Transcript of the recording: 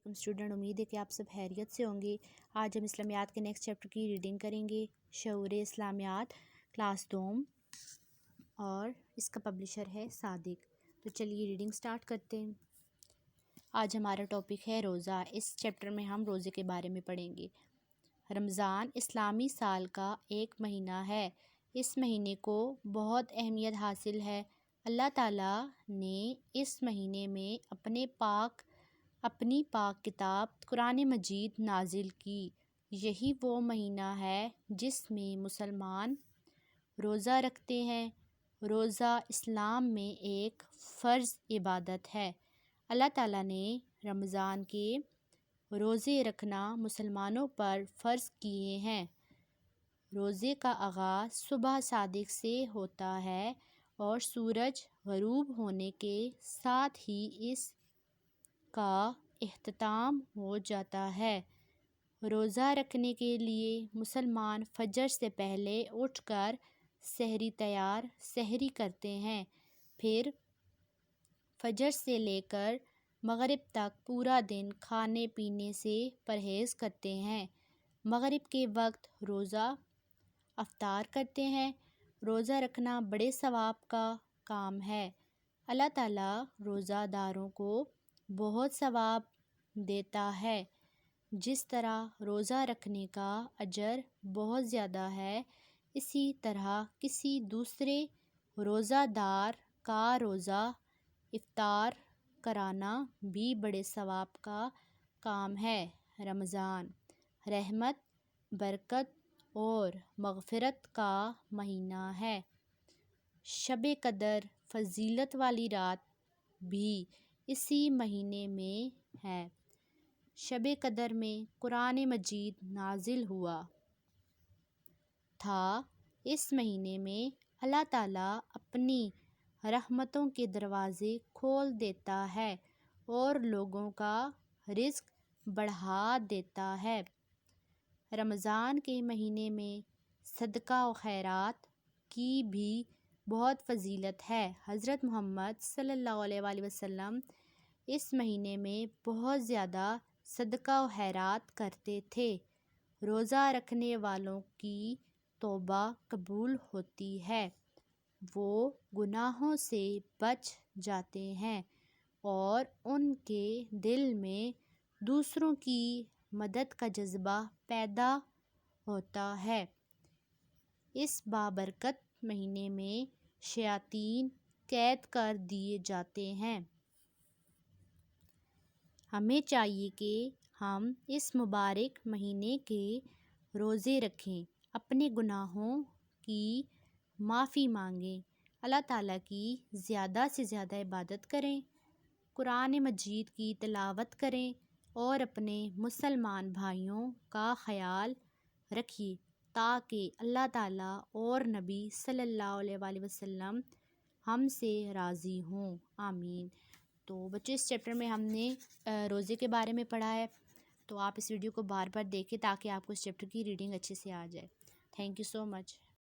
علیکم اسٹوڈنٹ، امید ہے کہ آپ سب خیریت سے ہوں گے۔ آج ہم اسلامیات کے نیکسٹ چیپٹر کی ریڈنگ کریں گے، شعور اسلامیات کلاس دوم، اور اس کا پبلشر ہے صادق۔ تو چلیے ریڈنگ سٹارٹ کرتے ہیں۔ آج ہمارا ٹاپک ہے روزہ۔ اس چیپٹر میں ہم روزے کے بارے میں پڑھیں گے۔ رمضان اسلامی سال کا ایک مہینہ ہے۔ اس مہینے کو بہت اہمیت حاصل ہے۔ اللہ تعالیٰ نے اس مہینے میں اپنی پاک کتاب قرآن مجید نازل کی۔ یہی وہ مہینہ ہے جس میں مسلمان روزہ رکھتے ہیں۔ روزہ اسلام میں ایک فرض عبادت ہے۔ اللہ تعالیٰ نے رمضان کے روزے رکھنا مسلمانوں پر فرض کیے ہیں۔ روزے کا آغاز صبح صادق سے ہوتا ہے اور سورج غروب ہونے کے ساتھ ہی اس کا اختتام ہو جاتا ہے۔ روزہ رکھنے کے لیے مسلمان فجر سے پہلے اٹھ کر سحری کرتے ہیں، پھر فجر سے لے کر مغرب تک پورا دن کھانے پینے سے پرہیز کرتے ہیں۔ مغرب کے وقت روزہ افطار کرتے ہیں۔ روزہ رکھنا بڑے ثواب کا کام ہے۔ اللہ تعالیٰ روزہ داروں کو بہت ثواب دیتا ہے۔ جس طرح روزہ رکھنے کا اجر بہت زیادہ ہے، اسی طرح کسی دوسرے روزہ دار کا روزہ افطار کرانا بھی بڑے ثواب کا کام ہے۔ رمضان رحمت، برکت اور مغفرت کا مہینہ ہے۔ شب قدر فضیلت والی رات بھی اسی مہینے میں ہے۔ شب قدر میں قرآن مجید نازل ہوا تھا۔ اس مہینے میں اللہ تعالیٰ اپنی رحمتوں کے دروازے کھول دیتا ہے اور لوگوں کا رزق بڑھا دیتا ہے۔ رمضان کے مہینے میں صدقہ و خیرات کی بھی بہت فضیلت ہے۔ حضرت محمد صلی اللہ علیہ وآلہ وسلم اس مہینے میں بہت زیادہ صدقہ و خیرات کرتے تھے۔ روزہ رکھنے والوں کی توبہ قبول ہوتی ہے، وہ گناہوں سے بچ جاتے ہیں اور ان کے دل میں دوسروں کی مدد کا جذبہ پیدا ہوتا ہے۔ اس بابرکت مہینے میں شیاطین قید کر دیے جاتے ہیں۔ ہمیں چاہیے کہ ہم اس مبارک مہینے کے روزے رکھیں، اپنے گناہوں کی معافی مانگیں، اللہ تعالیٰ کی زیادہ سے زیادہ عبادت کریں، قرآن مجید کی تلاوت کریں اور اپنے مسلمان بھائیوں کا خیال رکھیے تاکہ اللہ تعالیٰ اور نبی صلی اللہ علیہ وآلہ وسلم ہم سے راضی ہوں، آمین۔ تو بچے، اس چیپٹر میں ہم نے روزے کے بارے میں پڑھا ہے، تو آپ اس ویڈیو کو بار بار دیکھیں تاکہ آپ کو اس چیپٹر کی ریڈنگ اچھے سے آ جائے۔ Thank you so much.